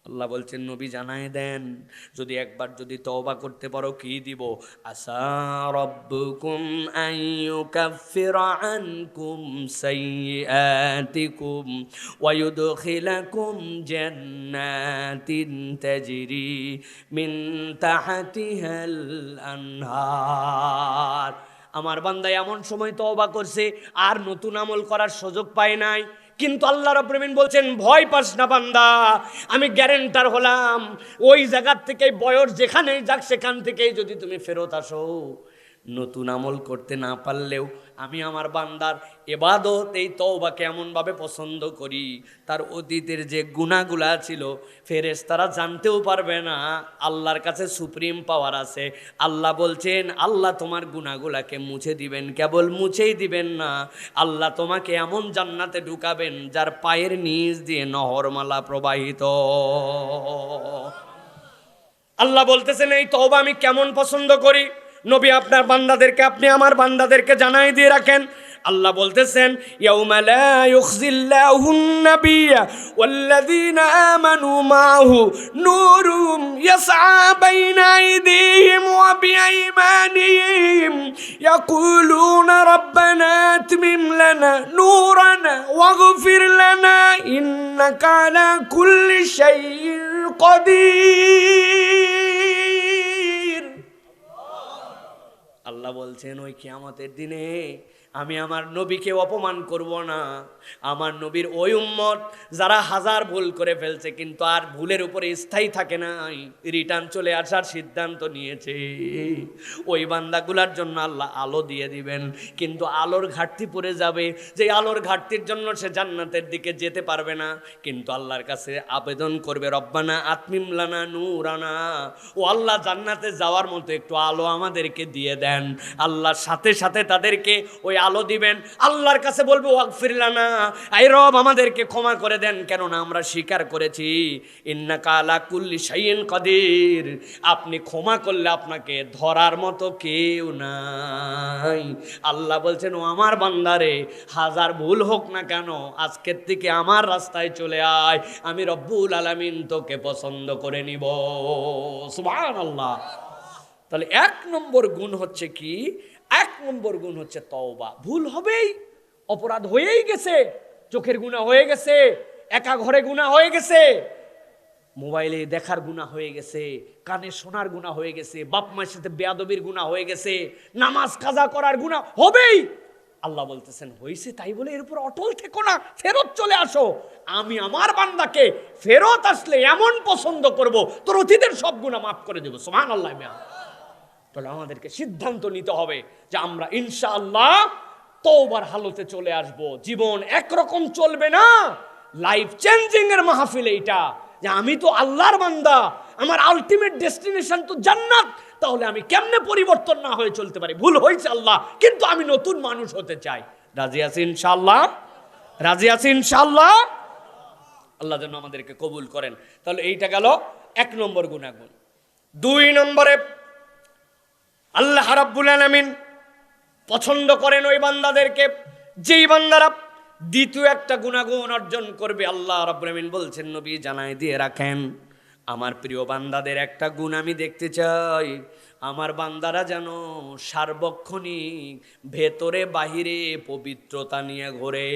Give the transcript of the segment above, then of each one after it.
আল্লাহ বলছেন নবী জানায় দেন, যদি একবার যদি তওবা করতে পারো কি দিব? আসা রাব্বুকুম আন ইউকাফিরা আনকুম সাইয়্যাতিকুম ওয়া ইউদখিলাকুম জান্নাতিন তাজরি মিন তাহতিহাল আনহার। আমার বান্দা এমন সময় তওবা করছে আর নতুন আমল করার সুযোগ পায় নাই, কিন্তু আল্লাহ রাব্বুল আমিন বলছেন ভয় পাস না বান্দা, আমি গ্যারেন্টার হলাম ওই জায়গার থেকে বয়স যেখানেই যাক সেখান থেকেই যদি তুমি ফেরত আসো, নতুন আমল করতে না পারলেও আমি আমার বান্দার ইবাদত এই তওবাকে এমনভাবে পছন্দ করি, তার অতীতের যে গুনাহগুলা ছিল ফেরেশতারা জানতেও পারবে না। আল্লাহর কাছে সুপ্রিম পাওয়ার আছে। আল্লাহ বলছেন আল্লাহ তোমার গুনাহগুলাকে মুছে দিবেন, কেবল মুছেই দিবেন না, আল্লাহ তোমাকে এমন জান্নাতে ঢুকাবেন যার পায়ের নিচ দিয়ে নহরমালা প্রবাহিত। আল্লাহ বলতেছেন এই তওবা আমি কেমন পছন্দ করি। নবী আপনার বান্দাদেরকে, আপনি আমার বান্দাদেরকে জানাই দিয়ে রাখেন। আল্লাহ বলতেছেন ইয়াউমা লা ইউখজিল্লাহুন নাবিয়্যা ওয়াল্লাযীনা আমানু মাআহু নূরুহুম ইয়াসআ বাইনা আইদিহিম ওয়া বিআইমানিহিম ইয়াকুলুনা রাব্বানা আতমিম লানা নূরানা ওয়াগফির লানা ইন্নাকা আলা কুল্লি শাইইন কাদির। আল্লাহ বলছেন ওই কিয়ামতের দিনে আমি আমার নবীকে অপমান করব না। আমার নবীর ওই উম্মত যারা হাজার ভুল করে ফেলছে কিন্তু আর ভুলের উপরে স্থায়ী থাকে নাই, রিটার্ন চলে আসার সিদ্ধান্ত নিয়েছে, ওই বান্দাগুলার জন্য আল্লাহ আলো দিয়ে দিবেন। কিন্তু আলোর ঘাটতি পড়ে যাবে, যে আলোর ঘাটতির জন্য সে জান্নাতের দিকে যেতে পারবে না। কিন্তু আল্লাহর কাছে আবেদন করবে রব্বানা আতমিম লানা নূরানা, ও আল্লাহ জান্নাতে যাওয়ার মতো একটু আলো আমাদেরকে দিয়ে দেন। আল্লাহর সাথে সাথে তাদেরকে ওই আলো দিবেন। আল্লাহর কাছে বলবে ওয়াগফির লানা, আই রব আমাদেরকে ক্ষমা করে দেন, কেননা আমরা স্বীকার করেছি ইন্নাকা আলা কুল্লি শাইইন কাদির, আপনি ক্ষমা করলে আপনাকে ধরার মতো কেউ নাই। আল্লাহ বলছেন ও আমার বান্দারে হাজার ভুল হোক না কেন আজকের থেকে আমার রাস্তায় চলে আয়, আমি রব্বুল আলামিন তোকে পছন্দ করে নিব। সুবহানাল্লাহ। তাহলে এক নম্বর গুণ হচ্ছে কি? এক নম্বর গুণ হচ্ছে তওবা। ভুল হবেই, অপরাধ হয়েই গেছে, চোখের গুনাহ হয়ে গেছে, একা ঘরে গুনাহ হয়ে গেছে, মোবাইলে দেখার গুনাহ হয়ে গেছে, কানে শোনার গুনাহ হয়ে গেছে, বাপ মায়ের সাথে বেয়াদবির গুনাহ হয়ে গেছে, নামাজ কাজা করার গুনাহ হবেই। আল্লাহ বলতেছেন হয়েছে তাই বলে এর উপর অটল থেকো না, ফেরত চলে আসো। আমি আমার বান্দাকে ফেরত আসলে এমন পছন্দ করব তোর অতীতের সব গুনাহ মাফ করে দেব। সুবহানাল্লাহ। তাহলে আমাদেরকে সিদ্ধান্ত নিতে হবে যে আমরা ইনশাআল্লাহ তওবার হালতে চলে আসব। জীবন একরকম চলবে না, লাইফ চেঞ্জিং এর মাহফিল এইটা, যে আমি তো আল্লাহর বান্দা, আমার আলটিমেট ডেস্টিনেশন তো জান্নাত, তাহলে আমি কেমনে পরিবর্তন না হয়ে চলতে পারি? ভুল হয়েছে আল্লাহ, কিন্তু আমি নতুন মানুষ হতে চাই। রাজি আছি ইনশাআল্লাহ? রাজি আছি ইনশাআল্লাহ? আল্লাহ যেন আমাদেরকে কবুল করেন। তাহলে এইটা গেল এক নম্বর গুনাহগুণ। দুই নম্বরে আল্লাহ রাব্বুল আলামিন পছন্দ করেন ওই বান্দাদেরকে যেই বান্দারা দ্বিতীয় একটা গুনাহগুণ অর্জন করবে। আল্লাহ রাব্বুল আলামিন বলছেন নবী জানায় দিয়ে রাখেন আমার প্রিয় বান্দাদের একটা গুণ আমি দেখতে চাই, আমার বান্দারা যেন সার্বক্ষণিক ভেতরে বাহিরে পবিত্রতা নিয়ে ঘোরে।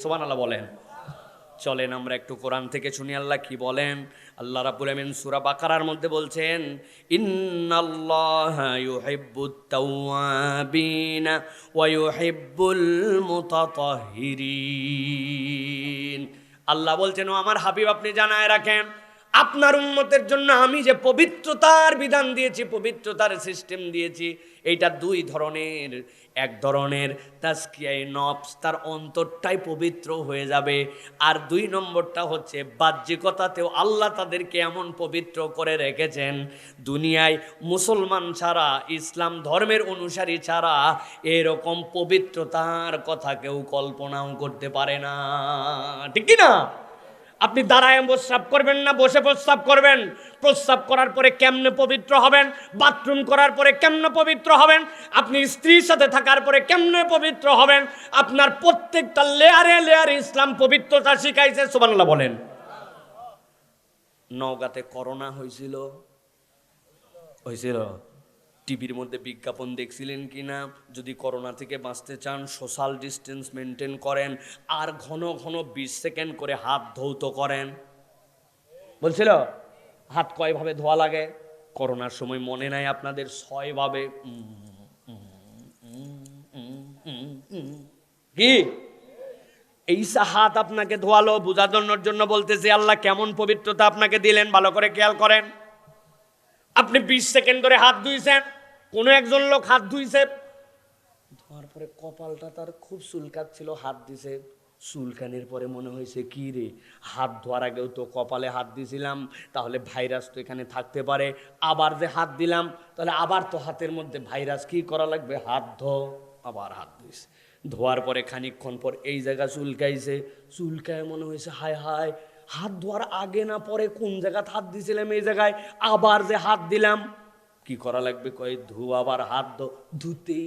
সুবহানাল্লাহ বলেন। চলেন আমরা একটু কোরআন থেকে শুনি আল্লাহ কি বলেন। আল্লাহ রাব্বুল আমিন সূরা বাকারার মধ্যে বলছেন ইন্নাল্লাহা ইউহিব্বুত তাওয়াবিনা ওয়া ইউহিব্বুল মুতাতাহহিরিন। আল্লাহ বলছেন ও আমার হাবিব আপনি জানায় রাখেন আপনার উম্মতের জন্য আমি যে পবিত্রতার বিধান দিয়েছি, পবিত্রতার সিস্টেম দিয়েছি, এইটা দুই ধরনের। এক ধরনের তাজকিয়ায়ে নফস, তার অন্তরটাই পবিত্র হয়ে যাবে। আর দুই নম্বরটা হচ্ছে বাহ্যিকতাতেও আল্লাহ তাদেরকে এমন পবিত্র করে রেখেছেন, দুনিয়ায় মুসলমান ছাড়া, ইসলাম ধর্মের অনুসারী ছাড়া এরকম পবিত্রতার কথা কেউ কল্পনাও করতে পারে না। ঠিক কি না? আপনি দাঁড়ায় প্রস্রাব করবেন না বসে প্রস্রাব করবেন? প্রস্রাব করার পরে কেমনে পবিত্র হবেন? বাথরুম করার পরে কেমনে পবিত্র হবেন? আপনি স্ত্রীর সাথে থাকার পরে কেমনে পবিত্র হবেন? আপনার প্রত্যেকটা লেয়ারে লেয়ারে ইসলাম পবিত্রতা শিখাইছে। সুবহানাল্লাহ বলেন। নওগাঁতে করোনা হয়েছিল, টিভির মধ্যে বিজ্ঞাপন দেখছিলেন কিনা, যদি করোনা থেকে বাঁচতে চান সোশ্যাল ডিস্টেন্স মেনটেন করেন, আর ঘন ঘন 20 সেকেন্ড করে হাত ধৌত করেন। বলছিল হাত কয়ভাবে ধোয়া লাগে করোনার সময় মনে নাই আপনাদের? 6 ভাবে। কি এই হাত আপনাকে ধোয়ালো বোঝানোর জন্য বলতেছে আল্লাহ কেমন পবিত্রতা আপনাকে দিলেন, ভালো করে খেয়াল করেন। আপনি 20 সেকেন্ড ধরে হাত ধুইছেন, কোনো একজন লোক হাত ধুইছে, ধোয়ার পরে কপালটা তার খুব চুলকাচ্ছিল, হাত দিছে, চুলকানির পরে মনে হয়েছে কি রে, হাত ধোয়ার আগেও তো কপালে হাত দিয়েছিলাম, তাহলে ভাইরাস তো এখানে থাকতে পারে, আবার যে হাত দিলাম তাহলে আবার তো হাতের মধ্যে ভাইরাস, কি করা লাগবে, হাত ধো, আবার হাত ধুইছে। ধোয়ার পরে খানিকক্ষণ পর এই জায়গা চুলকাইছে, চুলকায় মনে হয়েছে হায় হায়, হাত ধোয়ার আগে না পরে কোন জায়গায় হাত দিয়েছিলাম, এই জায়গায় আবার যে হাত দিলাম, কি করা লাগবে, কয় ধু, আবার হাত ধো, ধুতেই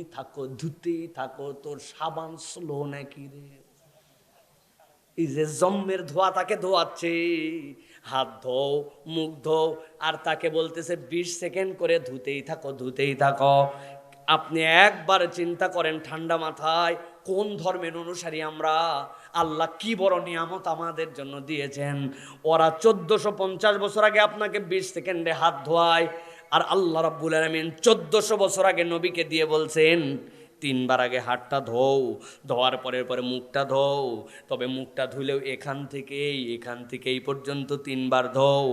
থাকো, তোর সাবান স্লো নাকি রে, এই যে জম্মের ধোয়া তাকে ধোয়াচ্ছে, হাত ধো, মুখ ধো, আর তাকে বলতেছে 20 সেকেন্ড করে ধুতেই থাকো। আপনি একবার চিন্তা করেন ঠান্ডা মাথায়, কোন ধর্মের অনুসারী আমরা, আল্লাহ কি বড় নিয়ামত আমাদের জন্য দিয়েছেন। ওরা 1450 বছর আগে আপনাকে 20 সেকেন্ডে হাত ধোয়ায়, আর আল্লাহ রাব্বুল আলামিন 1400 বছর আগে নবীকে দিয়ে বলছেন 3 বার আগে হাতটা ধোও, ধোয়ার পরে মুখটা ধোও, তবে মুখটা ধুলেও এখান থেকে এই পর্যন্ত 3 বার ধোও।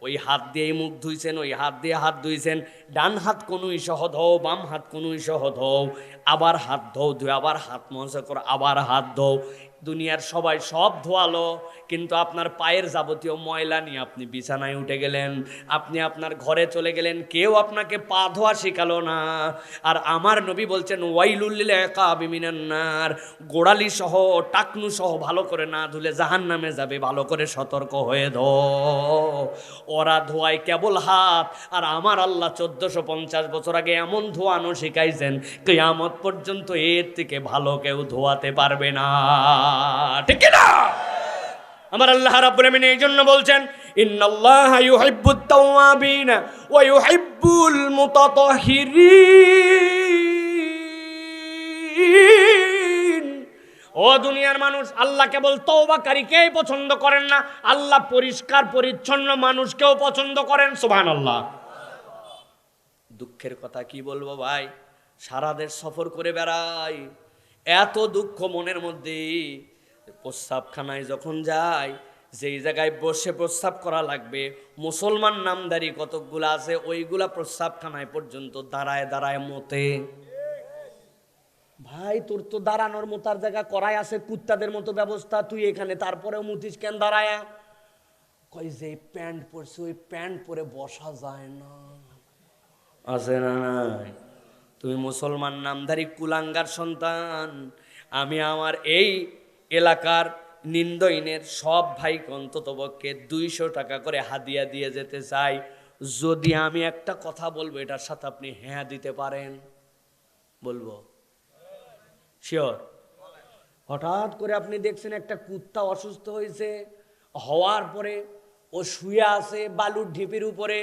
ওই হাত দিয়েই মুখ ধুইছেন, ওই হাত দিয়ে হাত ধুইছেন, ডান হাত কোনুই সহ ধোও, বাম হাত কোনুই সহ ধোও, আবার হাত ধোও, ধুয়ে আবার হাত মজা করো, আবার হাত ধোও। দুনিয়ার সবাই সব ধোয়ালো, কিন্তু আপনার পায়ের যাবতীয় ময়লা নিয়ে আপনি বিছানায় উঠে গেলেন, আপনি আপনার ঘরে চলে গেলেন, কেউ আপনাকে পা ধোয়া শেখালো না। আর আমার নবী বলছেন ওয়াইলুল লিল ইকাবি মিনান নার, গোড়ালি সহ টাকনু সহ ভালো করে না ধুলে জাহান্নামে যাবে, ভালো করে সতর্ক হয়ে ধো। ওরা ধোয়ায় কেবল হাত, আর আমার আল্লাহ 1450 বছর আগে এমন ধোয়ানো শিখাইছেন, কিয়ামত পর্যন্ত এর থেকে ভালো কেউ ধোয়াতে পারবে না, ঠিক না? আমার আল্লাহ রাব্বুল আমিন এই জন্য বলছেন ইন্নাল্লাহা ইউহিব্বুত তাওয়াবিন ওয়া ইউহিব্বুল মুতাতাহহিরিন। ও দুনিয়ার মানুষ, আল্লাহ কেবল তওবাকারীকেই পছন্দ করেন না, আল্লাহ পরিষ্কার পরিচ্ছন্ন মানুষকেও পছন্দ করেন। সুবহানাল্লাহ। দুঃখের কথা কি বলবো ভাই, সারা দেশ সফর করে বেড়াই, এত দুঃখ মনের মধ্যে, প্রস্রাবখানায় যখন যায়, যেই জায়গায় বসে প্রস্রাব করা লাগবে, মুসলমান নামদারি কতকগুলো আছে, ওইগুলা প্রস্রাবখানায় পর্যন্ত দাঁড়ায় দাঁড়ায় মতে। ভাই তোর তো দাঁড়ানোর মতার জায়গা করাই আছে, কুত্তাদের মতো ব্যবস্থা, তুই এখানে তারপরেও মুতিস কেন দাঁড়ায়? কই যে প্যান্ট পরছে, ওই প্যান্ট পরে বসা যায় না, আছে না নাই? তুমি মুসলমান নামধারী কুলাঙ্গার সন্তান। আমি আমার এই এলাকার নিন্দইনের সব ভাইকে অন্ততপক্ষে 200 টাকা করে হাদিয়া দিয়ে যেতে চাই, যদি আমি একটা কথা বলবো এটার সাথে আপনি হ্যাঁ দিতে পারেন। বলবো শিওর? হঠাৎ করে আপনি দেখছেন একটা কুত্তা অসুস্থ হয়েছে, হওয়ার পরে ও শুয়ে আছে বালুর ঢিপির উপরে,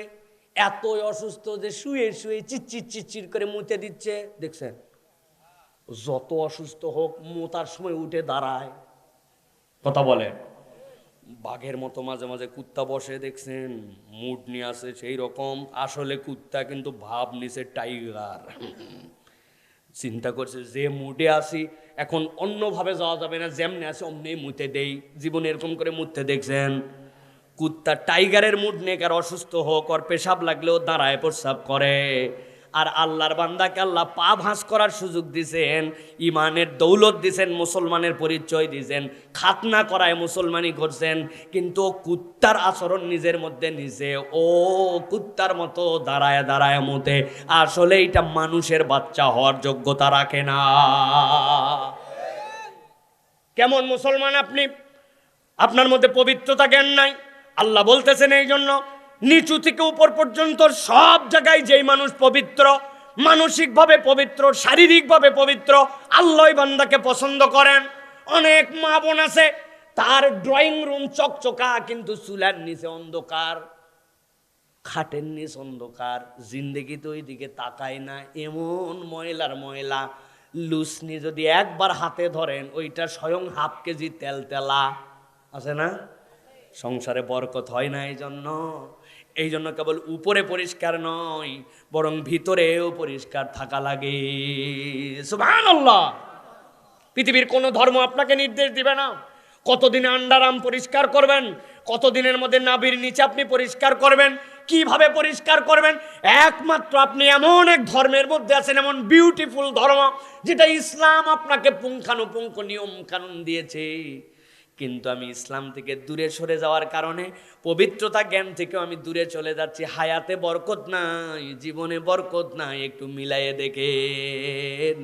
এতই অসুস্থ যে শুয়ে শুয়ে চিচ্চির করে মুতে দিচ্ছে, দেখছেন? যত অসুস্থ হোক মোতার সময় উঠে দাঁড়ায়, কথা বলে। বাঘের মতো মাঝে মাঝে কুত্তা বসে, দেখছেন? মুড নিয়ে আসে সেই রকম, আসলে কুত্তা কিন্তু ভাব নিছে টাইগার। চিন্তা করছে যে মুডে আসি এখন অন্যভাবে যাওয়া যাবে না, যেমনি আসে অমনি মুতে দেই, জীবনে এরকম করে মুততে দেখছেন? কুত্তা টাইগারের মুড নেক, আর অসুস্থ হোক, আর পেশাব লাগলেও দাঁড়ায় প্রস্রাব করে। আর আল্লাহর বান্দাকে আল্লাহ পা ভাঁজ করার সুযোগ দিয়েছেন, ইমানের দৌলত দিয়েছেন, মুসলমানের পরিচয় দিয়েছেন, খাতনা করায় মুসলমানি করছেন, কিন্তু কুত্তার আচরণ নিজের মধ্যে নিজে ও কুত্তার মতো দাঁড়ায় দাঁড়ায় মুতে, আসলে এটা মানুষের বাচ্চা হওয়ার যোগ্যতা রাখে না। কেমন মুসলমান আপনি? আপনার মধ্যে পবিত্রতা জ্ঞান নাই। আল্লাহ বলতেছেন এই জন্য নিচু থেকে উপর পর্যন্ত সব জায়গায় যেই মানুষ পবিত্র, মানসিকভাবে পবিত্র, শারীরিকভাবে পবিত্র, আল্লাহ বান্দাকে পছন্দ করেন। অনেক মা বোন আছে তার ড্রয়িং রুম চকচকা, কিন্তু চুলার নিচে অন্ধকার, খাটের নিচ অন্ধকার, জিন্দেগি তো ওই দিকে তাকায় না, এমন ময়লার ময়লা। লুসনি যদি একবার হাতে ধরেন ওইটা স্বয়ং হাফ কেজি তেল তেলা, আছে না? সংসারে বরকত হয় না। এই জন্য কেবল উপরে পরিষ্কার নয়, বরং ভিতরেও পরিষ্কার থাকা লাগে। সুবহানাল্লাহ। পৃথিবীর কোনো ধর্ম আপনাকে নির্দেশ দিবে না কতদিনে আন্ডারআর্ম পরিষ্কার করবেন, কতদিনের মধ্যে নাভির নিচে আপনি পরিষ্কার করবেন, কিভাবে পরিষ্কার করবেন। একমাত্র আপনি এমন এক ধর্মের মধ্যে আছেন, এমন বিউটিফুল ধর্ম যেটা ইসলাম আপনাকে পুঙ্খানুপুঙ্খ নিয়ম কানুন দিয়েছে। কিন্তু আমি ইসলাম থেকে দূরে সরে যাওয়ার কারণে, পবিত্রতা জ্ঞান থেকেও আমি দূরে চলে যাচ্ছি। হায়াতে বরকত নাই, জীবনে বরকত নাই। একটু মিলাইয়ে দেখেন,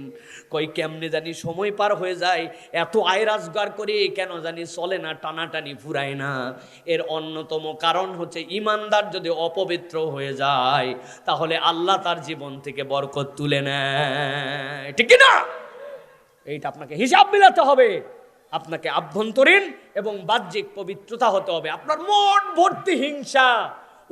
কই কেমনে জানি সময় পার হয়ে যায়, এত আয় রোজগার করি কেন জানি চলে না, টানাটানি ফুরায় না। এর অন্যতম কারণ হচ্ছে ইমানদার যদি অপবিত্র হয়ে যায় তাহলে আল্লাহ তার জীবন থেকে বরকত তুলে নেয়, ঠিক না? এইটা আপনাকে হিসাব মিলাতে হবে। আপনাকে আভ্যন্তরীণ এবং বাহ্যিক পবিত্রতা হতে হবে। আপনার মন ভর্তি হিংসা,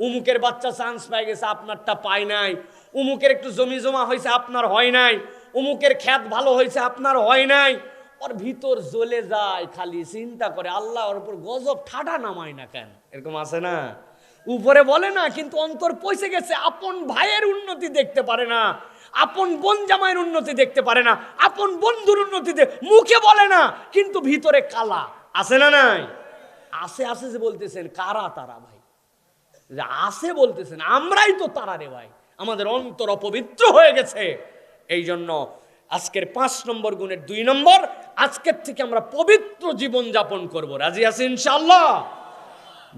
উমুকের বাচ্চা চান্স পেয়ে গেছে আপনারটা পায় নাই, উমুকের একটু জমি জমা হয়েছে আপনার হয় নাই, উমুকের খ্যাত ভালো হয়েছে আপনার হয় নাই। ওর ভিতর জ্বলে যায়, খালি চিন্তা করে আল্লাহ ওর উপর গজব ঠাডা নামায় না কেন। এরকম আছে না? উপরে বলে না কিন্তু অন্তর পৌঁছে গেছে। আপন ভাইয়ের উন্নতি দেখতে পারে না, আপন বোন জামাইয়ের উন্নতি দেখতে পারে না, আপন বন্ধুর উন্নতি মুখে বলে না কিন্তু ভিতরে কালা। আছে না নাই? আছে আছে যে বলতেছেন কারা তারা ভাই, যে আছে বলতেছেন আমরাই তো তারা রে ভাই। আমাদের অন্তর অপবিত্র হয়ে গেছে। এই জন্য আজকের 5 নম্বর গুণের 2 নম্বর, আজকের থেকে আমরা পবিত্র জীবন যাপন করব। রাজি আছি ইনশাআল্লাহ?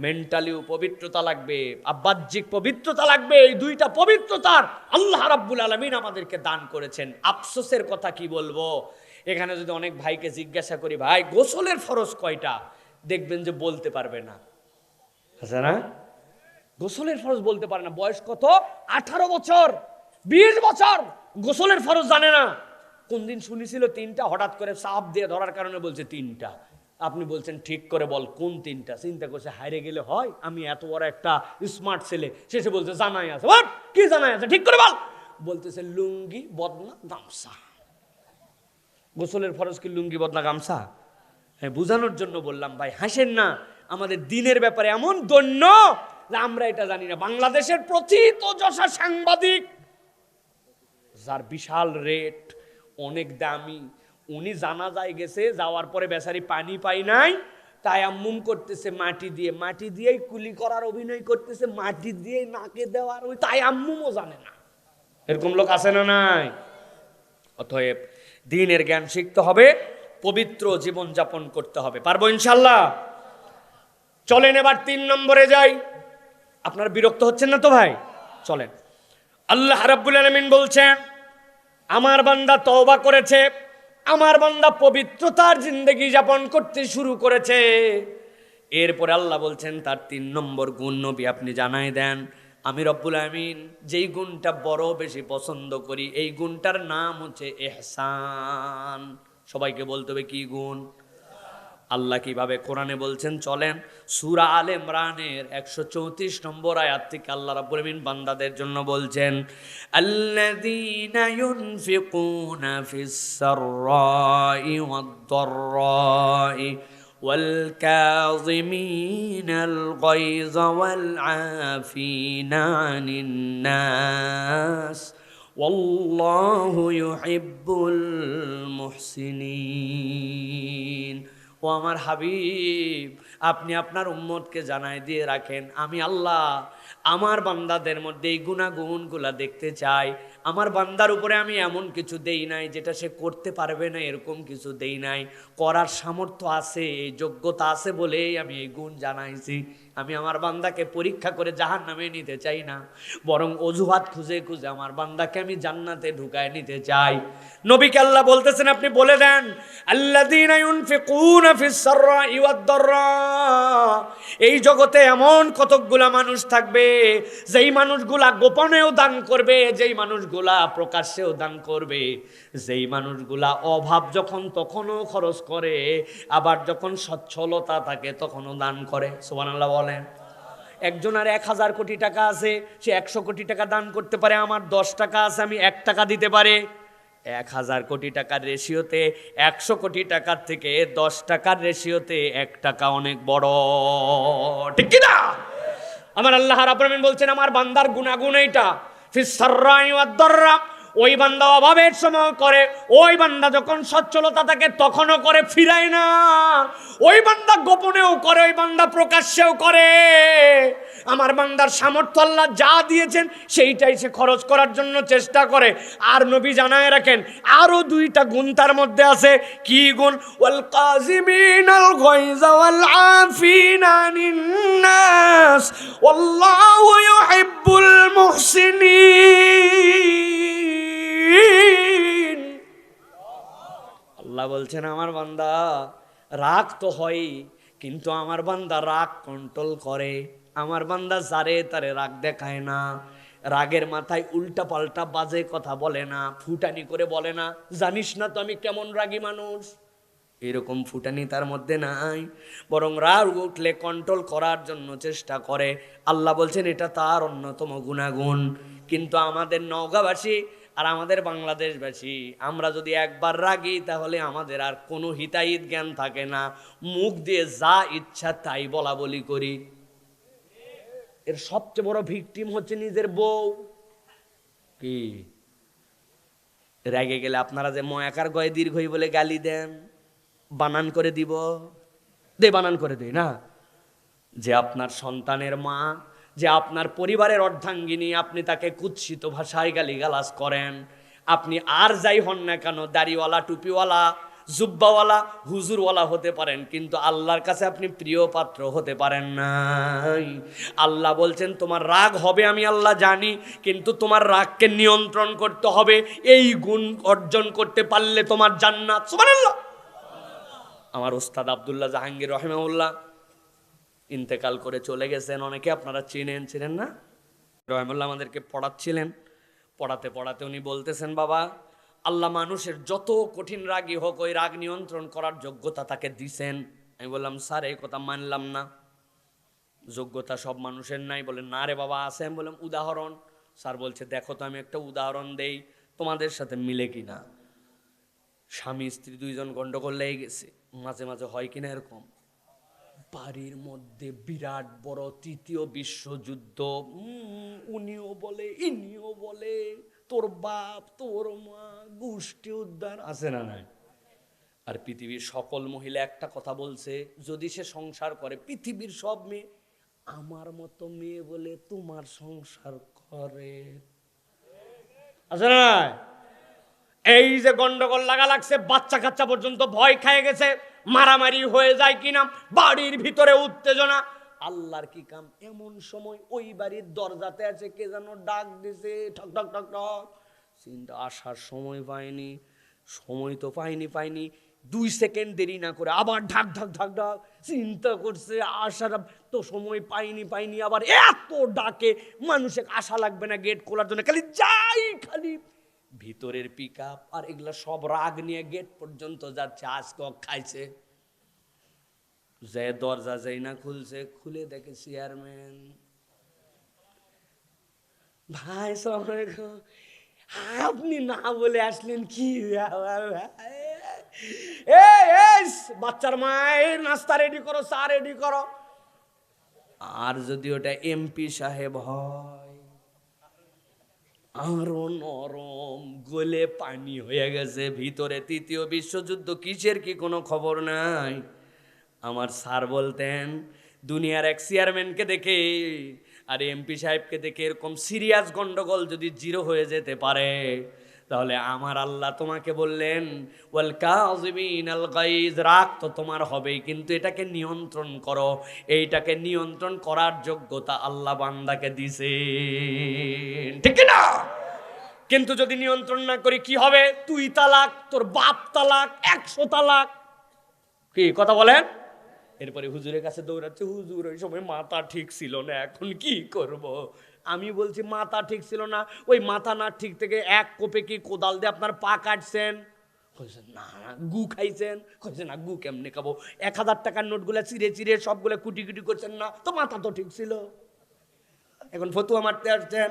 মেন্টালিও পবিত্রতা লাগবে, বাহ্যিক পবিত্রতা লাগবে। এই দুইটা পবিত্রতার আল্লাহ রাব্বুল আলামিন আমাদেরকে দান করেছেন। আফসোসের কথা কি বলবো, এখানে যদি অনেক ভাইকে জিজ্ঞাসা করি ভাই গোসলের ফরজ কয়টা, দেখবেন যে বলতে পারবে না। আছে না? গোসলের ফরজ বলতে পারে না। বয়স কত? 18 বছর 20 বছর, গোসলের ফরজ জানে না। কোন দিন শুনেছিল 3টা, হঠাৎ করে সাপ দিয়ে ধরার কারণে বলছে 3টা। আপনি বলছেন ঠিক করে বল কোন 3টা। চিন্তা করছে হাইরে গেলে হয়, আমি এত বড় একটা স্মার্ট ছেলে, শেষে বলছে জানাই আছে। কি জানাই আছে ঠিক করে বল। বলতেছে লুঙ্গি বদনা গামছা। গোসলের ফরজ কি লুঙ্গি বদনা গামছা? হ্যাঁ, বুঝানোর জন্য বললাম ভাই, হাসেন না। আমাদের দিনের ব্যাপারে এমন দন্য যে আমরা এটা জানি না। বাংলাদেশের প্রথিতযশা সাংবাদিক, যার বিশাল রেট, অনেক দামি, উনি জানাজায় গেছে, যাওয়ার পরে বেচারি পানি পাই নাই, তায়াম্মুম করতেছে মাটি দিয়ে, মাটি দিয়েই কুলি করার অভিনয় করতেছে, মাটি দিয়ে নাকে দেওয়ার, ওই তায়াম্মুমও জানে না। এরকম লোক আছে না নাই? অতএব দ্বীনের জ্ঞান শিখতে হবে, পবিত্র জীবন যাপন করতে হবে। পারবো ইনশাআল্লাহ? চলেন এবার 3 নম্বরে যাই। আপনারা বিরক্ত হচ্ছেন না তো ভাই? চলেন। আল্লাহ রাব্বুল আলামিন বলছেন আমার বান্দা তওবা করেছে, আমার বান্দা পবিত্রতার জিন্দেগি যাপন করতে শুরু করেছে। এরপরে আল্লাহ বলছেন তার 3 নম্বর গুণ নবী আপনি জানাই দেন। আমি রব্বুল আমিন যেই গুণটা বড় বেশি পছন্দ করি, এই গুণটার নাম হচ্ছে ইহসান। সবাইকে বলতে হবে কি গুণ? আল্লাহ কিভাবে কোরআনে বলছেন চলেন। সূরা আলে ইমরানের 134 নম্বর আয়াত থেকে আল্লাহ রাব্বুল আমিন বান্দাদের জন্য বলছেন আল্লাযীনা ইউনফিকুনা ফিস সাররাই ওয়াদ দাররাই ওয়াল কাযিমিনাল গায়যা ওয়াল আফিনা আনিন নাস ওয়াল্লাহু ইউহিব্বুল মুহসিনিন। ও আমার হাবিব, আপনি আপনার উম্মতকে জানাই দিয়ে রাখেন আমি আল্লাহ আমার বান্দাদের মধ্যে এই গুণাগুণগুলা দেখতে চাই। আমার বান্দার উপরে আমি এমন কিছু দেই নাই যেটা সে করতে পারবে না, এরকম কিছু দেই নাই। করার সামর্থ্য আছে, এই যোগ্যতা আছে বলেই আমি এই গুণ জানাইছি। আমি আমার বান্দাকে পরীক্ষা করে জাহান্নামে নিতে চাই না, বরং অজুহাত খুঁজে খুঁজে আমার বান্দাকে আমি জান্নাতে ঢুকায় নিতে চাই। নবীকে আল্লাহ বলতেছেন আপনি বলে দেন আল্লাযীনা ইউনফিকুনা ফিস সাররাই ওয়াদ দাররা। এই জগতে এমন কতকগুলা মানুষ থাকবে যেই মানুষগুলা গোপনেও দান করবে, যেই মানুষগুলা প্রকাশ্যেও দান করবে, যেই মানুষগুলা অভাব যখন তখনও খরচ করে, আবার যখন সচ্ছলতা থাকে তখনও দান করে। সুবহানাল্লাহ বলেন। একজনের 1000 কোটি টাকা আছে, সে 100 কোটি টাকা দান করতে পারে। আমার 10 টাকা আছে, আমি 1 টাকা দিতে পারি। 1000 কোটি টাকার রেশিওতে 100 কোটি টাকার থেকে 10 টাকার রেশিওতে 1 টাকা অনেক বড়, ঠিক কি না? আমার আল্লাহ রাব্বুল আলামিন বলছেন আমার বান্দার গুনাহগুণ এইটা, ফিস সাররাই ওয়াদ দাররা। ওই বান্দা অভাবের সময় করে, ওই বান্দা যখন সচ্ছলতা থাকে তখনও করে, ফিরায় না। ওই বান্দা গোপনেও করে, ওই বান্দা প্রকাশ্যেও করে। আমার বান্দার সামর্থ্য আল্লাহ যা দিয়েছেন সেইটাই সে খরচ করার জন্য চেষ্টা করে। আর নবী জানায় রাখেন আরো 2টা গুণ তার মধ্যে আছে। কি গুণ? ওয়াল কাযিমিনাল গায়যা ওয়াল আফিনা আনিন নাস ওয়াল্লাহু ইউহিব্বুল মুহসিনিন। আল্লাহ বলছেন আমার বান্দা রাগ তো হয়, কিন্তু আমার বান্দা রাগ কন্ট্রোল করে। আমার বান্দা যারে তারে রাগ দেখায় না, রাগের মাথায় উল্টা পাল্টা বাজে কথা বলে না, ফুটানি করে বলে না জানিস না তো আমি কেমন রাগী মানুষ, এরকম ফুটানি তার মধ্যে নাই। বরং রাগ উঠলে কন্ট্রোল করার জন্য চেষ্টা করে। আল্লাহ বলছেন এটা তার অন্যতম গুণাগুণ। কিন্তু আমাদের নওগাঁবাসী আর আমাদের বাংলাদেশবাসী, আমরা যদি একবার রাগি তাহলে আমাদের আর কোনো হিতাহিত জ্ঞান থাকে না, মুখ দিয়ে যা ইচ্ছা তাই বলা বলি করি। এর সবচেয়ে বড় ভিকটিম হচ্ছে নিজের বউ। কি রেগে গেলে আপনারা যে ময়াকার গয়ে দীর্ঘই বলে গালি দেন, বানান করে দিব, বানান করে দেই না? যে আপনার সন্তানের মা, যে আপনার পরিবারের অর্ধাঙ্গিনী, আপনি তাকে কুৎসিত ভাষায় গালিগালাজ করেন। আপনি আর যাই হন না কেন, দাড়িওয়ালা, টুপিওয়ালা, জুব্বাওয়ালা, হুজুরওয়ালা হতে পারেন, কিন্তু আল্লাহর কাছে আপনি প্রিয় পাত্র হতে পারেন নাই। আল্লাহ বলছেন তোমার রাগ হবে আমি আল্লাহ জানি, কিন্তু তোমার রাগকে নিয়ন্ত্রণ করতে হবে। এই গুণ অর্জন করতে পারলে তোমার জান্নাত। সুবহানাল্লাহ। আমার ওস্তাদ আব্দুল্লাহ জাহাঙ্গীর রহিমাহুল্লাহ ইন্তেকাল করে চলে গেছেন। অনেকে আপনারা চিনেন না? রহিমাহুল্লাহ আমাদেরকে পড়াচ্ছিলেন। পড়াতে পড়াতে উনি বলতেছেন বাবা, আল্লাহ মানুষের যত কঠিন রাগই হোক ওই রাগ নিয়ন্ত্রণ করার যোগ্যতা তাকে দিছেন। আমি বললাম স্যার এই কথা মানলাম না, যোগ্যতা সব মানুষের নাই। বলে না রে বাবা আছে। আমি বললাম উদাহরণ? স্যার বলছে দেখো তো আমি একটা উদাহরণ দেই, তোমাদের সাথে মিলে কিনা। স্বামী স্ত্রী 2 জন গন্ডগোল লেগে গেছে, মাঝে মাঝে হয় কিনা এরকম, বাড়ির মধ্যে বিরাট বড় 3য় বিশ্বযুদ্ধ। উনিও বলে ইনিও বলে, তোর বাপ তোর মা গোষ্ঠী উদ্ধার, আছে না নাই? আর পৃথিবীর সকল মহিলা একটা কথা বলছে, যদি সে সংসার করে, পৃথিবীর সব মেয়ে আমার মতো মেয়ে বলে তোমার সংসার করে, আছে না? এই যে গন্ডগোল লাগা লাগছে, বাচ্চা কাচ্চা পর্যন্ত ভয় খেয়ে গেছে, মারামারি হয়ে যায় কিনা, বাড়ির ভিতরে উত্তেজনা। আল্লাহর কি কাম, এমন সময় ওই বাড়ির দরজাতে আছে কে যেন ডাক দিছে, ঠক ঠক ঠক ঠক। চিন্তা আসার সময় পায়নি, সময় তো পাইনি 2 সেকেন্ড দেরি না করে আবার ঢাক ঢাক ঢাক ঢাক। চিন্তা করছে আসার তো সময় পাইনি, আবার এত ডাকে, মানুষের আশা লাগবে না গেট খোলার জন্য, খালি যাই, খালি ভিতরের পিকআপ আর এগুলা সব রাগ নিয়ে গেট পর্যন্ত যাচ্ছে। আজকে খাইছে, যে দরজা যাই না খুলছে, খুলে দেখে চেয়ারম্যান। ভাই আপনি না বলে আসলেন কি? বাচ্চার মায়ের নাস্তা রেডি করো, চা রেডি করো। আর যদি ওটা এমপি সাহেব হয়, আরো নরম, গলে পানি হয়ে গেছে ভিতরে। 3য় বিশ্বযুদ্ধ কিসের কি কোনো খবর নাই। আমার স্যার বলতেন দুনিয়ার এক চেয়ারম্যানকে দেখে আর এমপি সাহেবকে দেখে এরকম সিরিয়াস গন্ডগোল যদি 0 হয়ে যেতে পারে, তাহলে আমার আল্লাহ তোমাকে বললেন ওয়াল কাযিমিনাল গায়জ, রাগ তো তোমার হবেই, কিন্তু এটাকে নিয়ন্ত্রণ করো। এইটাকে নিয়ন্ত্রণ করার যোগ্যতা আল্লাহ বান্দাকে দিছেন, ঠিক না? কিন্তু যদি নিয়ন্ত্রণ না করি কি হবে? তুই তালাক, তোর বাপ তালাক, 100 তালাক। কি কথা বলেন? এরপরে হুজুরের কাছে দৌড়াচ্ছে, হুজুর ওই সময় মাথা ঠিক ছিল না, এখন কি করব? আমি বলছি মাথা ঠিক ছিল না, ওই মাথা না ঠিক থেকে 1 কোপে কি কোদাল দিয়ে আপনার পা কাটছেন? কইছে না। গু খাইছেন? কইছে না। গু কেমনে খাবো? 1000 টাকার নোটগুলো চিরে চিরে সবগুলো কুটি কুটি করছেন না, তো মাথা তো ঠিক ছিল। এখন ফতুয়া মারতে আসছেন।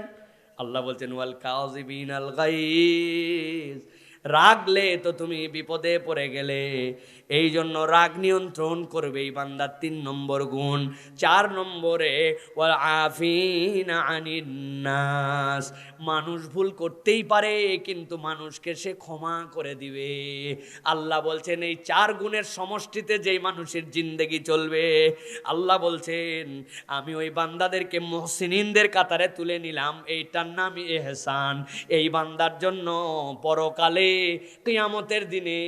আল্লাহ বলছেন ওয়াল কাযিবিনাল গাইজ, রাগলে তো তুমি বিপদে পড়ে গেলে, এই জন্য রাগ নিয়ন্ত্রণ করবে এই বান্দার 3 নম্বর গুণ। 4 নম্বরে ওয়াল আফিনা আনিন নাস, মানুষ ভুল করতেই পারে কিন্তু মানুষকে সে ক্ষমা করে দিবে। আল্লাহ বলছেন এই 4 গুণের সমষ্টিতে যেই মানুষের জিন্দেগি চলবে, আল্লাহ বলছেন আমি ওই বান্দাদেরকে মুহসিনিনদের কাতারে তুলে নিলাম, এইটার নাম ইহসান। এই বান্দার জন্য পরকালে কিয়ামতের দিনে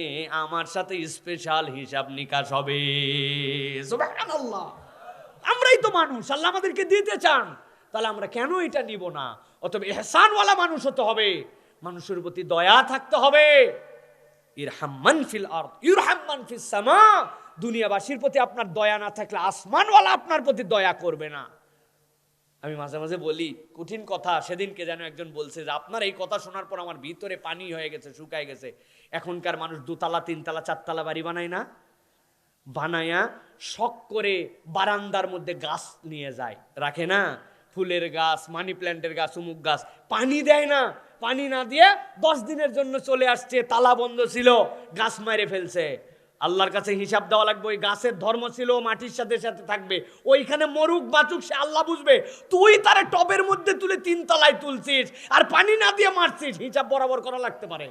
আমার সাথে স্পেশাল হিসাব নিকাশ হবে। সুবহানাল্লাহ। আমরাই তো মানুষ, আল্লাহ আমাদেরকে দিতে চান, তাহলে আমরা কেন এটা নিব না? অতএব ইহসানওয়ালা মানুষ হতে হবে, মানুষের প্রতি দয়া থাকতে হবে। ইরহাম মান ফিল আরদ ইরহাম মান ফিস সামা, দুনিয়াবাসীর প্রতি আপনার দয়া না থাকলে আসমানওয়ালা আপনার প্রতি দয়া করবে না। আমি মাঝে মাঝে বলি কঠিন কথা, সেদিনকে যেন একজন বলছে যে আপনার এই কথা শোনার পর আমার ভিতরে পানি হয়ে গেছে, শুকায় গেছে। এখনকার মানুষ 2 তলা 3 তলা 4 তলা বাড়ি বানায় না, বানায়া শখ করে বারান্দার মধ্যে গাছ নিয়ে যায়, রাখে না, ফুলের গাছ, মানি প্ল্যান্টের গাছ, অমুক গাছ, পানি দেয় না। পানি না দিয়ে 10 দিনের জন্য চলে আসছে, তালা বন্ধ ছিল, গাছ মেরে ফেলছে। আল্লাহর কাছে হিসাব দেওয়া লাগবে। ওই গাছের ধর্ম ছিল মাটির সাথে সাথে থাকবে, ওইখানে মরুক বাঁচুক সে আল্লাহ বুঝবে। তুই তারে টবের মধ্যে তুলে 3 তলায় তুলছিস আর পানি না দিয়ে মারছিস, হিসাব বরাবর করা লাগতে পারে।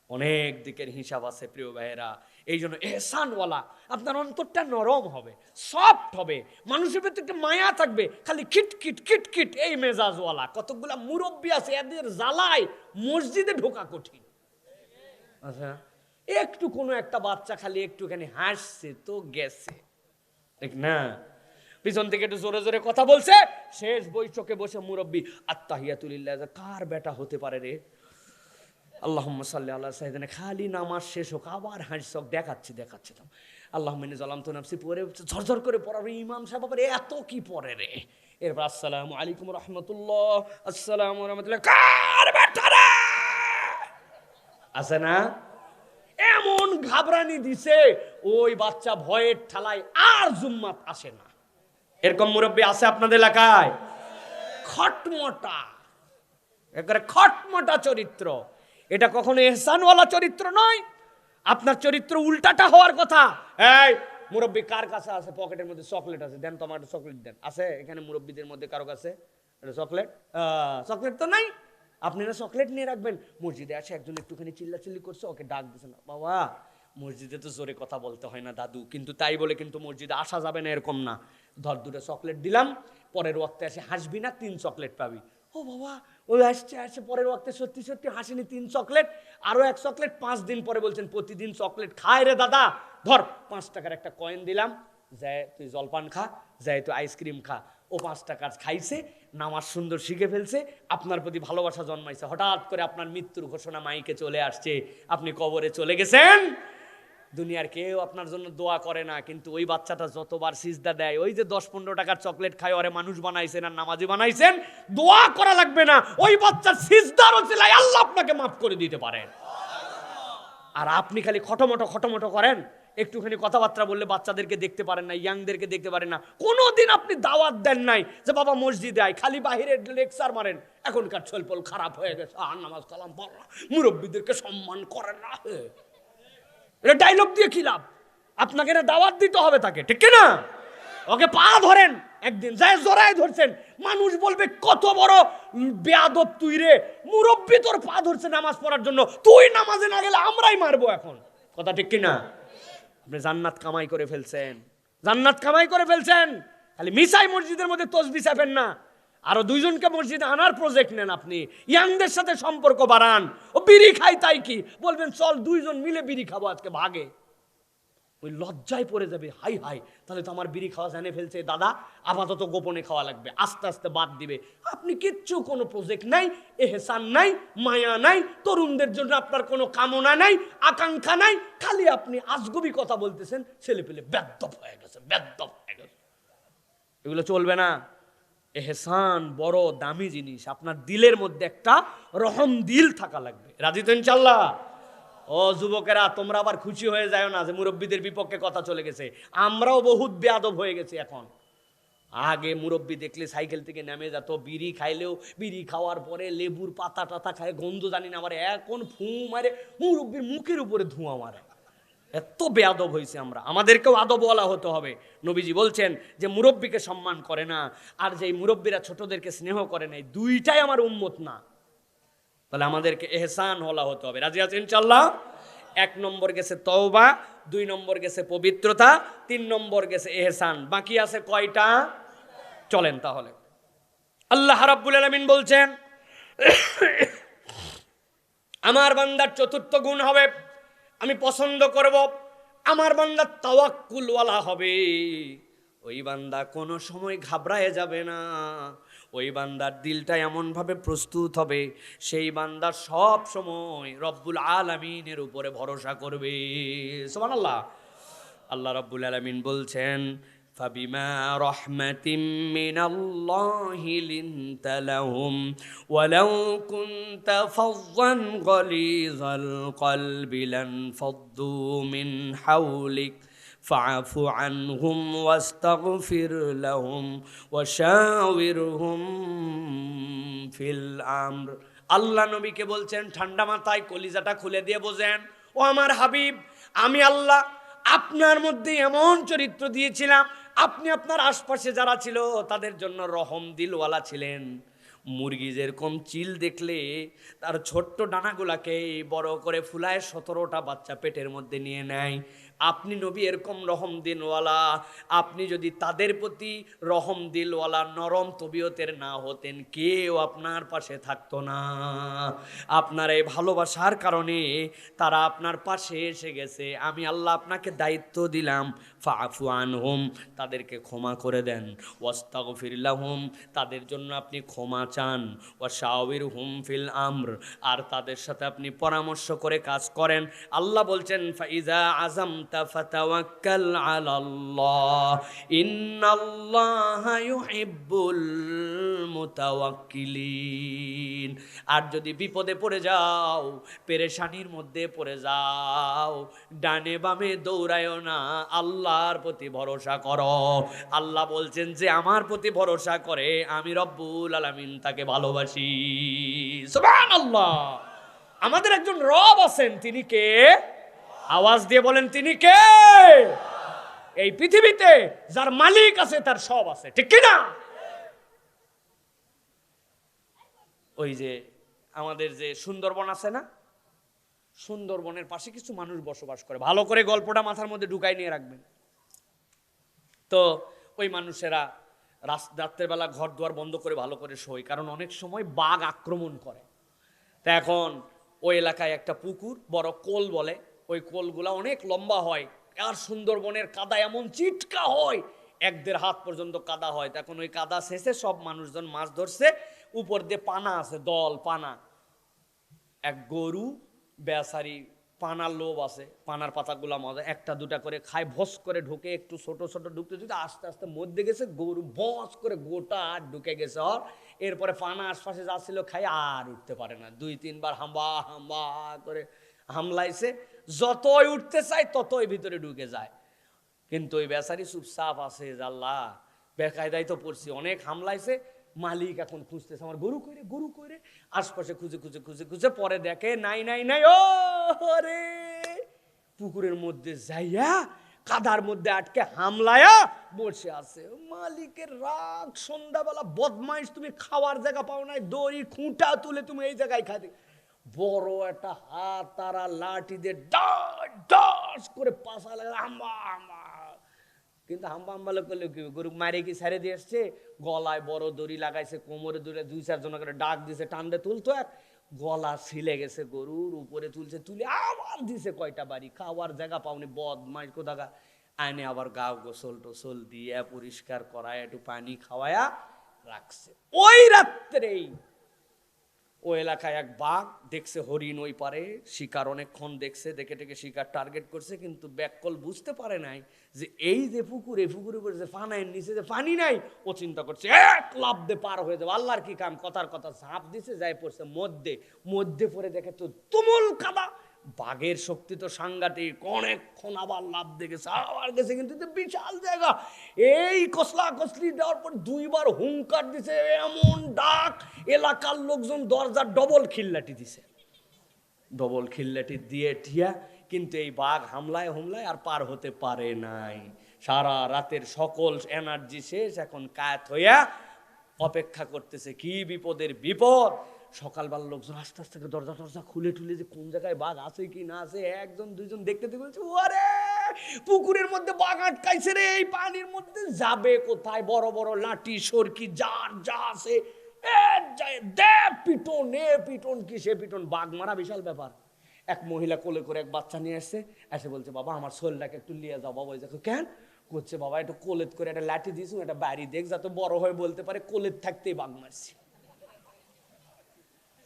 অনেক দিকের হিসাব আছে প্রিয় ভাইয়েরা। এই জন্য এহসানওয়ালা, আপনার অন্তরটা নরম হবে, সফট হবে, মানুষের প্রতি একটা মায়া থাকবে। খালি খিটখিট খিটখিট এই মেজাজওয়ালা কতগুলা মুরব্বী আছে, এদের জ্বালায় মসজিদে ঢোকা কঠিন। আচ্ছা, একটু কোনো একটা বাচ্চা খালি একটুখানি হাসছে তো গেছে, ঠিক না? পিছন থেকে একটু জোরে জোরে কথা বলছে, শেষ বৈঠকে বসে মুরব্বী আত্তাহিয়াতুলিল্লাহ, কার বেটা হতে পারে রে, আল্লাহুম্মা সাল্লি আলা সাইয়্যিদিনা, খালি নামাজ শেষ হোক আবার হাসি দেখাচ্ছি আল্লাহুম্মা ইন্নী যালামতু নাফসি পড়ে ঝরঝর করে পড়ার ইমাম সাহেব আবার এত কি পড়ে রে। এরপর আসসালামু আলাইকুম রাহমাতুল্লাহ, আসসালামু রাহমাতুল্লাহ, কার বেটা রে, আছে না? এমন ঘাবড়ানি দিছে ওই বাচ্চা ভয়ের ঠালায় আর জুম্মাত আসে না। এরকম মুরব্বী আছে আপনাদের এলাকায়? খটমটা, একবারে খটমটা চরিত্র। এটা কখনো ইহসানওয়ালা চরিত্র নয়। আপনার চরিত্র উল্টাটা হওয়ার কথা। এই মুরব্বী কার কাছে আছে পকেটের মধ্যে চকলেট আছে, দেন তো আমার একটা চকলেট দেন। আছে এখানে মুরব্বীদের মধ্যে কারো কাছে একটা চকলেট? চকলেট তো নাই, আপনি না চকলেট নিয়ে রাখবেন। মসজিদে আসে একজন একটুখানি চিল্লাচিল্লি করছে, ওকে ডাক দিছে না। বাবা মসজিদে তো জোরে কথা বলতে হয় না দাদু, কিন্তু তাই বলে কিন্তু মসজিদে আসা যাবে না এরকম না। ধর 2টা চকলেট দিলাম, পরের ওয়াক্তে আসে হাসবি না, 3 চকলেট পাবি। ও বাবা, ওই আসছে পরের ওয়াক্তে সত্যি সত্যি হাসিনি, 3 চকলেট, আরো 1 চকলেট। 5 দিন পরে বলছেন প্রতিদিন চকলেট খায় রে দাদা, ধর 5 টাকার একটা কয়েন দিলাম, যায় তুই জলপান খা, যায় তুই আইসক্রিম খা। ও 5 টাকার খাইছে, নামাজ সুন্দর শিখে ফেলছে, আপনার প্রতি ভালোবাসা জন্মাইছে। হঠাৎ করে আপনার মৃত্যুর ঘোষণা মাইকে চলে আসছে, আপনি কবরে চলে গেছেন। দুনিয়ার কেউ আপনার জন্য দোয়া করে না, কিন্তু ওই বাচ্চাটা যতবার সিজদা দেয়, ওই যে 10-15 টাকার চকলেট খায়, ওরে মানুষ বানাইছেন আর নামাজি বানাইছেন, দোয়া করা লাগবে না, ওই বাচ্চার সিজদার ওসিলায় আল্লাহ আপনাকে মাফ করে দিতে পারেন। আর আপনি খালি খটোমটো করেন, একটুখানি কথাবার্তা বললে বাচ্চাদেরকে দেখতে পারেন না, ইয়াংদেরকে দেখতে পারেন না, কোনোদিন আপনি দাওয়াত দেন নাই যে বাবা মসজিদে আয়, খালি বাহিরে লেকচার মারেন। এখনকার ছলপল খারাপ হয়ে গেছে, আর নামাজ কালাম পড়া, মুরব্বীদেরকে সম্মান করেন না। এটা ডায়লগ দিয়ে কি লাভ? আপনাকে না দাওয়াত দিতে হবে তাকে, ঠিক না? ওকে পা ধরেন, একদিন যায় জোড়ায় ধরছেন, মানুষ বলবে কত বড় বেয়াদব তুই রে, মুরব্বী তোর পা ধরছে নামাজ পড়ার জন্য, তুই নামাজে না গেলে আমরাই মারবো এখন। কথা ঠিক কিনা? আপনি জান্নাত কামাই করে ফেলছেন, জান্নাত কামাই করে ফেলছেন। খালি মিসাই মসজিদের মধ্যে তসবিহ চাপেন না, আরো 2 জনকে মসজিদে আনার প্রজেক্ট নেন। আপনি ইয়াংদের সাথে সম্পর্ক বাড়ান। ও বিড়ি খাই তাই কি, বলবেন চল 2 জন মিলে বিড়ি খাবো আজকে ভাগে। ওই লজ্জায় পড়ে যাবে, হাই হাই তাহলে তো আমার বিড়ি খাওয়া জানে ফেলছে, দাদা আপাতত গোপনে খাওয়া লাগবে, আস্তে আস্তে বাদ দিবে। আপনি কিচ্ছু কোনো প্রজেক্ট নাই, এহসান নাই, মায়া নাই, তরুণদের জন্য আপনার কোনো কামনা নাই, আকাঙ্ক্ষা নাই, খালি আপনি আজগুবি কথা বলতেছেন। ছেলে পেলে বেদ্যপ হয়ে গেছে। এগুলো চলবে না। এহসান বড় দামি জিনিস, আপনার দিলের মধ্যে একটা রহম দিল থাকা লাগবে। রাজি তো ইনশাল্লাহ? ও যুবকেরা, তোমরা আবার খুশি হয়ে যায় না যে মুরব্বীদের বিপক্ষে কথা চলে গেছে। আমরাও বহুত বেয়াদব হয়ে গেছি এখন, আগে মুরব্বি দেখলে সাইকেল থেকে নেমে যেত, বিড়ি খাইলেও বিড়ি খাওয়ার পরে লেবুর পাতা টাতা খায়, গন্ধ জানি না, আবার এখন ফু মারে মুরব্বির মুখের উপরে ধোঁয়া মারে। এত বেয়াদব হয়েছে আমরা, আমাদেরকেও আদবওয়ালা হতে হবে। নবীজি বলছেন যে মুরব্বিকে সম্মান করে না আর যেই মুরব্বিরা ছোটদেরকে স্নেহ করে নাই, দুইটাই আমার উম্মত না। তাহলে আমাদেরকে এহসান ওয়ালা হতে হবে। রাজি আছেন ইনশাআল্লাহ? 1 নম্বর গেছে তওবা, 2 নম্বর গেছে পবিত্রতা, 3 নম্বর গেছে এহসান। বাকি আছে কয়টা? চলেন তাহলে। আল্লাহ রাব্বুল আলামিন বলছেন আমার বান্দার চতুর্থ গুণ হবে, আমি পছন্দ করব আমার বান্দা তাওয়াক্কুলওয়ালা হবে। ওই বান্দা কোনো সময় ঘাবড়ায় যাবে না, ওই বান্দার দিলটা এমনভাবে প্রস্তুত হবে, সেই বান্দা সব সময় রব্বুল আলামিনের উপরে ভরসা করবে। সুবহানাল্লাহ। আল্লাহ রাব্বুল আলামিন বলছেন فبما رحمة من الله لنت لهم ولو كنت فظا غليظ القلب لانفضوا من حولك فاعف عنهم واستغفر لهم وشاورهم في الأمر। আল্লাহ নবীকে বলছেন ঠান্ডা মাথায় কলিজাটা খুলে দিয়ে বোঝেন, ও আমার হাবিব, আমি আল্লাহ আপনার মধ্যে এমন চরিত্র দিয়েছিলাম, আপনি আপনার আশপাশে যারা ছিল তাদের জন্য রহম দিলওয়ালা ছিলেন। মুরগি যেরকম চিল দেখলে তার ছোট্ট ডানাগুলাকে বড় করে ফুলায় 17টা বাচ্চা পেটের মধ্যে নিয়ে নেয়, আপনি নবী এরকম রহম দিলওয়ালা। আপনি যদি তাদের প্রতি রহম দিলওয়ালা নরম তবিয়তের না হতেন, কেউ আপনার পাশে থাকতো না। আপনার এই ভালোবাসার কারণে তারা আপনার পাশে এসে গেছে। আমি আল্লাহ আপনাকে দায়িত্ব দিলাম, ফাআফু আনহুম, তাদেরকে ক্ষমা করে দেন, ওয়াস্তাগফির লাহুম, তাদের জন্য আপনি ক্ষমা চান, ওয়াশাওয়িরহুম ফিল আমর, আর তাদের সাথে আপনি পরামর্শ করে কাজ করেন। আল্লাহ বলছেন ফাইজা আযামতা ফাতাওয়াক্কাল আলাল্লাহ ইন্নাল্লাহা ইউহিব্বুল মুতাওয়াক্কিলিন। আর যদি বিপদে পড়ে যাও, পেরেশানির মধ্যে পড়ে যাও, ডানে বামে দৌড়ায়ও না, আল্লাহর প্রতি ভরসা করো। আল্লাহ বলছেন যে আমার প্রতি ভরসা করে আমি রব্বুল আলামিন তাকে ভালোবাসি। সুবহানাল্লাহ। আমাদের একজন রব আছেন, তিনি কে? আওয়াজ দিয়ে বলেন তিনি কে? এই পৃথিবীতে যার মালিক আছে তার সব আছে, ঠিক কি না? ওই যে আমাদের যে সুন্দরবন আছে না, সুন্দরবনের পাশে কিছু মানুষ বসবাস করে, ভালো করে গল্পটা মাথার মধ্যে ঢুকাই নিয়ে রাখবেন। তো ওই মানুষেরা রাত্রের বেলা ঘর দুয়ার বন্ধ করে ভালো করে শোয়, কারণ অনেক সময় বাঘ আক্রমণ করে। তা এখন ওই এলাকায় একটা পুকুর, বড় কোল বলে, ওই কোলগুলা অনেক লম্বা হয়, আর সুন্দরবনের কাদা এমন চিটকা হয়, 1-1.5 হাত পর্যন্ত কাদা হয়। তখন ওই কাদা শেষে সব মানুষজন মাছ ধরছে, উপর দিয়ে পানা আছে, দল পানা। এক গরু বেচারি পানার লোভ আছে, পানার পাতাগুলা মজা, 1-2টা করে খায়, ভস করে ঢুকে, একটু ছোট ছোট ঢুকতে ঢুকতে আস্তে আস্তে মধ্যে গেছে, গরু ভস করে গোটা ঢুকে গেছে। এরপরে পানা আশপাশে যা ছিল খাই আর উঠতে পারে না, 2-3 বার হাম্বা হাম্বা করে হামলাইছে, যতই উঠতে চায় ততই ভিতরে ঢুকে যায়। কিন্তু ওই বেচারি চুপচাপ আছে, আল্লাহ বেকায়দায় তো পড়ছি, অনেক হামলাইছে, মালিক এখন খুঁজতেছে আমার গরু কইরে, গরু কইরে, আশপাশে খুঁজে খুঁজে খুঁজে খুঁজে পরে দেখে নাই নাই নাই, ও রে পুকুরের মধ্যে যাইয়া কাদার মধ্যে আটকে হামলায়া বসে আছে। মালিকের রাগ, সন্ধ্যাবেলা বদমাইশ, তুমি খাওয়ার জায়গা পাও নাই, দড়ি খুঁটা তুলে তুমি এই জায়গায় খাতে, বড় একটা হাত তারা লাঠি দিয়ে ডাস ডাস করে পাশা লাগা, হাম্বা হাম্বা। কিন্তু হাম্বা হাম্বা করলে কি, গরু মারে কি ছেড়ে দিয়ে আসছে, গলায় বড় দড়ি লাগাইছে, কোমরে দড়ি, 2-4 জন করে ডাক দিছে, টানতে তুলতো, এক গলা ছিলে গেছে গরুর, উপরে তুলছে, তুলে আবার দিছে কয়টা বাড়ি, খাওয়ার জায়গা পাওনি বদমাইশ কোথাকা। আইনে আবার গাও গোসল টোসল দিয়ে পরিষ্কার করায়, একটু পানি খাওয়ায়া রাখছে। ওই রাত্রেই ওই এলাকায় এক বাঘ দেখছে হরিণ ওই পারে, শিকার অনেকক্ষণ দেখছে, দেখে টেকে শিকার টার্গেট করছে, কিন্তু ব্যাককল বুঝতে পারে নাই যে এই যে পুকুর, এই পুকুরের উপরে যে পানার নিচে যে পানি নাই, ও চিন্তা করছে এক লাফ দিয়ে পার হয়ে যাবে, আল্লাহর কি কাম, কথার কথা ঝাঁপ দিছে, যাই পড়ছে মধ্যে, মধ্যে পড়ে দেখে তো তুমুল কাদা, বাঘের শক্তি তো সাংঘাতিক, অনেকক্ষণ আবার লাভ দেখেছে, আবার গেছে, কিন্তু বিশাল জায়গা, এই কসলা কসলি দেওয়ার পর 2বার হুঙ্কার দিছে, এমন ডাক, এলাকার লোকজন দরজা ডবল খিল্লাটি দিছে, ডবল খিল্লাটি দিয়ে ঠিয়া, কিন্তু এই বাঘ হামলায় আর পার হতে পারে নাই। সারা রাতের সকল এনার্জি শেষ, এখন কায়াত হইয়া অপেক্ষা করতেছে, কি বিপদের বিপদ। সকালবেলা লোকজন আস্তে আস্তে দরজা খুলে টুলে যে কোন জায়গায় বাঘ আছে কি না আছে, 1-2 দেখতে বলছে, ওরে পুকুরের মধ্যে বাঘ আটকাইছে রে, এই পানির মধ্যে যাবে কোথায়, বড় বড় লাঠি সরকি যার যা আছে পিটন কি সে পিটন, বাঘ মারা বিশাল ব্যাপার। এক মহিলা কোলে করে এক বাচ্চা নিয়ে আসছে, এসে বলছে, বাবা আমার শরীরটাকে একটু নিয়ে যাও। বাবা দেখো কেন করছে, বাবা একটু কোলেত করে একটা লাঠি দিয়েছি, একটা বাড়ি দেখ যাতে বড় হয়ে বলতে পারে কোলেত থাকতেই বাঘ মারছি।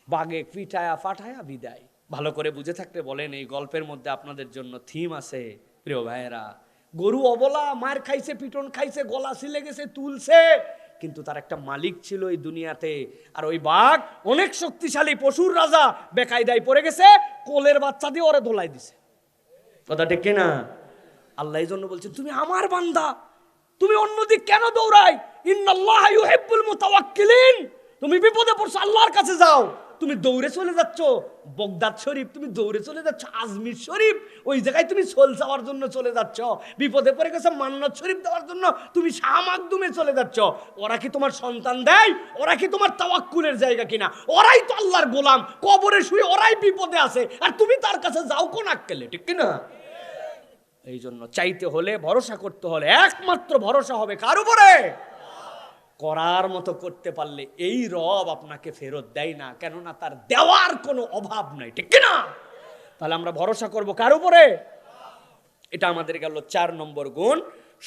বাঘে পিঠায়া ফাটায়া বিদায়। ভালো করে বুঝে থাকতে বলেন, এই গল্পের মধ্যে আপনাদের জন্য থিম আছে প্রিয় ভাইয়েরা। গরু অবলা, মার খাইছে, পিটন খাইছে, গলা ছিলে গেছে, তুলছে, কিন্তু তার একটা মালিক ছিল এই দুনিয়াতে। আর ওই বাঘ অনেক শক্তিশালী, পশুর রাজা, বেকায়দায় পড়ে গেছে, কোলের বাচ্চা দিয়ে ওরে দোলাই দিছে। কথা ঠিক কিনা? আল্লাহ এই জন্য বলছেন, তুমি আমার বান্দা, তুমি অন্যদিক কেন দৌড়াই? ইন্নাল্লাহ ইউহিব্বুল মুতাওয়াক্কিলিন। তুমি বিপদে পড়ছো, আল্লাহর কাছে যাও। তুমি দৌড়ে চলে যাচ্ছ বগদাদ শরীফ, তুমি দৌড়ে চলে যাচ্ছ আজমির শরীফ, ওই জায়গায় তুমি সোল যাওয়ার জন্য চলে যাচ্ছ। বিপদে পড়ে গেছে মান্নাত শরীফ দেওয়ার জন্য তুমি শাহ মাকদুমে চলে যাচ্ছ। ওরা কি তোমার সন্তান দেয়? ওরা কি তোমার তাওয়াক্কুলের জায়গা কিনা? ওরাই তো আল্লাহর গোলাম, কবরে শুয়ে ওরাই বিপদে আছে, আর তুমি তার কাছে যাও কোন আক্কেলে? ঠিক কিনা? এই জন্য চাইতে হলে, ভরসা করতে হলে, একমাত্র ভরসা হবে কার উপরে? করার মতো করতে পারলে এই রব আপনাকে ফেরত দেয় না, কেননা তার দেওয়ার কোনো অভাব নাই। ঠিক কিনা? তাহলে আমরা ভরসা করব কার উপরে? এটা আমাদের গেল 4 নম্বর গুণ।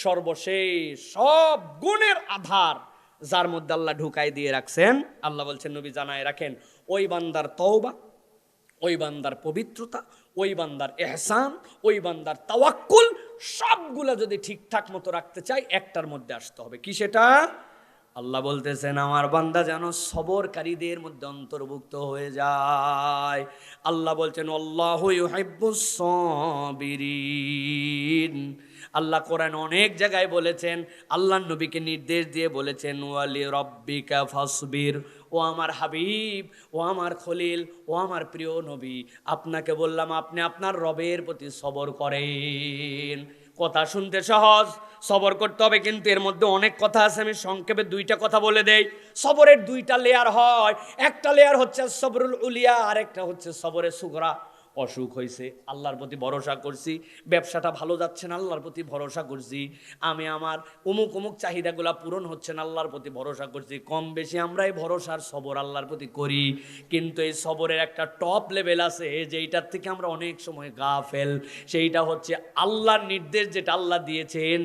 সর্বশেষ সব গুণের আধার যার মধ্যে আল্লাহ ঢুকাই দিয়ে রাখছেন, আল্লাহ বলছেন, নবী জানায় রাখেন, ওই বান্দার তওবা, ওই বান্দার পবিত্রতা, ওই বান্দার ইহসান, ওই বান্দার তাওয়াক্কুল, সবগুলা যদি ঠিকঠাক মতো রাখতে চাই, একটার মধ্যে আসতে হবে। কি সেটা? আল্লাহ বলতেছেন, আমার বান্দা যেন সবরকারীদের মধ্যে অন্তর্ভুক্ত হয়ে যায়। আল্লাহ বলছেন, আল্লাহু ইউহিব্বুস সাবিরিন। আল্লাহ কোরআন অনেক জায়গায় বলেছেন, আল্লাহর নবীকে নির্দেশ দিয়ে বলেছেন, ওয়ালি রব্বিকা ফাসবির। ও আমার হাবিব, ও আমার খলিল, ও আমার প্রিয় নবী, আপনাকে বললাম আপনি আপনার রবের প্রতি সবর করেন। কথা শুনতে সহজ, সবর করতে হবে, কিন্তু এর মধ্যে অনেক কথা আছে। আমি সংক্ষেপে 2টা কথা বলে দেই। সবরের 2টা লেয়ার হয়। একটা লেয়ার হচ্ছে সবরুল উলিয়া, আর একটা হচ্ছে সবরে সুগরা। অসুখ হয়েছে, আল্লাহর প্রতি ভরসা করছি, ব্যবসাটা ভালো যাচ্ছে না, আল্লাহর প্রতি ভরসা করছি, আমি আমার অমুক চাহিদাগুলা পূরণ হচ্ছে না, আল্লাহর প্রতি ভরসা করছি। কম বেশি আমরা এই ভরসার সবর আল্লাহর প্রতি করি, কিন্তু এই সবরের একটা টপ লেভেল আছে যেইটার থেকে আমরা অনেক সময় গাফেল। সেইটা হচ্ছে আল্লাহর নির্দেশ, যেটা আল্লাহ দিয়েছেন।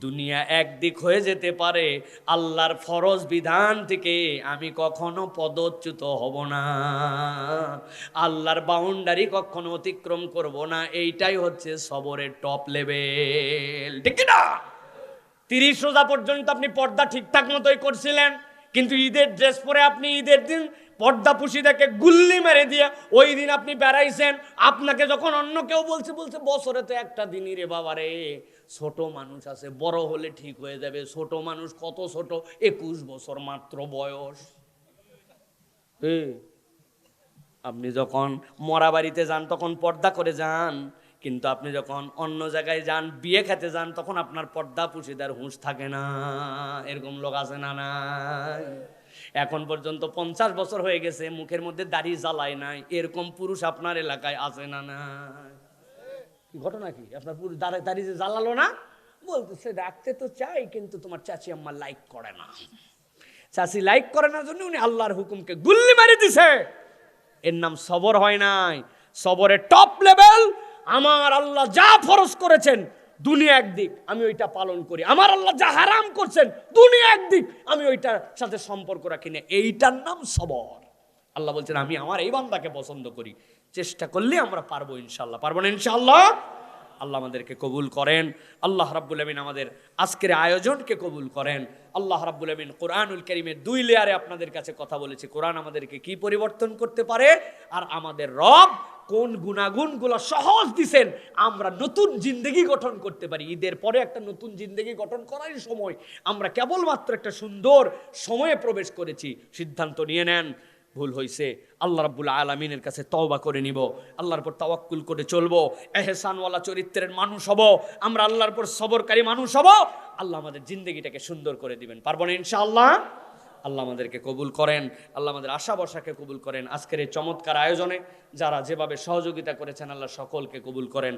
দুনিয়া একদিক হয়ে যেতে পারে, আল্লাহর ফরজ বিধান থেকে আমি কখনো পদচ্যুত হব না, আল্লাহর বাউন্ডারি কখনো অতিক্রম করব না। এইটাই হচ্ছে সবরের টপ লেভেল। ঠিক না? 30 রোজা পর্যন্ত আপনি পর্দা ঠিকঠাক মতোই করছিলেন, কিন্তু ঈদের ড্রেস পরে আপনি ঈদের দিন পর্দা পুশিদাকে গুল্লি মেরে দিয়ে ওই দিন আপনি বেড়াইছেন। আপনাকে যখন অন্য কেউ বলছে বছরে তো একটা দিনই রে বাবা রে, ছোট মানুষ আছে, বড় হলে ঠিক হয়ে যাবে। ছোট মানুষ কত ছোট? 21 বছর মাত্র বয়স। আপনি যখন মরা বাড়িতে যান তখন পর্দা করে যান, কিন্তু আপনি যখন অন্য জায়গায় যান, বিয়ে খেতে যান, তখন আপনার পর্দা পুশিদার হুঁশ থাকে না। এরকম লোক আছে না? নাই। এখন পর্যন্ত 50 বছর হয়ে গেছে, মুখের মধ্যে দাড়ি জ্বালায় নাই, এরকম পুরুষ আপনার এলাকায় আছে না? নাই। কি ঘটনা কি? আপনার পুরুষ দাড়ি যে জ্বালালো না, বলতেছে রাখতে তো চাই, কিন্তু তোমার চাচি আম্মা লাইক করে না। চাচি লাইক করে না জন্য উনি আল্লাহর হুকুমকে গুল্লি মারি দিছে। এর নাম সবর হয় নাই। সবরের টপ লেভেল, আমার আল্লাহ যা ফরজ করেছেন দুনিয়া একদিক, আমি ওইটা পালন করি। আমার আল্লাহ যা হারাম করছেন দুনিয়া একদিক, আমি ওইটার সাথে সম্পর্ক রাখি না। এইটার নাম সবর। আল্লাহ বলছেন, আমি আমার এই বান্দাকে পছন্দ করি। চেষ্টা করলে আমরা পারবো ইনশাল্লাহ। পারবো না ইনশাল্লাহ? আল্লাহ আমাদেরকে কবুল করেন। আল্লাহ রাব্বুল আমিন আমাদের আজকের আয়োজনকে কবুল করেন। আল্লাহ রাব্বুল আমিন কোরআনুল কারীমের 2 লেয়ারে আপনাদের কাছে কথা বলেছি। কোরআন আমাদেরকে কি পরিবর্তন করতে পারে, আর আমাদের রব কোন গুণাগুণগুলো সহজ দিছেন আমরা নতুন জিন্দেগি গঠন করতে পারি। ঈদের পরে একটা নতুন জিন্দেগি গঠন করারই সময়, আমরা কেবলমাত্র একটা সুন্দর সময়ে প্রবেশ করেছি। সিদ্ধান্ত নিয়ে নেন, ভুল হয়েছে আল্লাহ রাব্বুল আলামিনের কাছে তওবা করে নিব, আল্লাহর উপর তাওয়াক্কুল করে চলবো, এহসানওয়ালা চরিত্রের মানুষ হব, আমরা আল্লাহর উপর সবরকারী মানুষ হব। আল্লাহ আমাদের জিন্দেগিটাকে সুন্দর করে দিবেন, পারবো না ইনশাআল্লাহ। আল্লাহ আমাদেরকে কবুল করেন, আল্লাহ আমাদের আশা বর্ষাকে কবুল করেন। আজকের এই চমৎকার আয়োজনে যারা যেভাবে সহযোগিতা করেছেন আল্লাহ সকলকে কবুল করেন।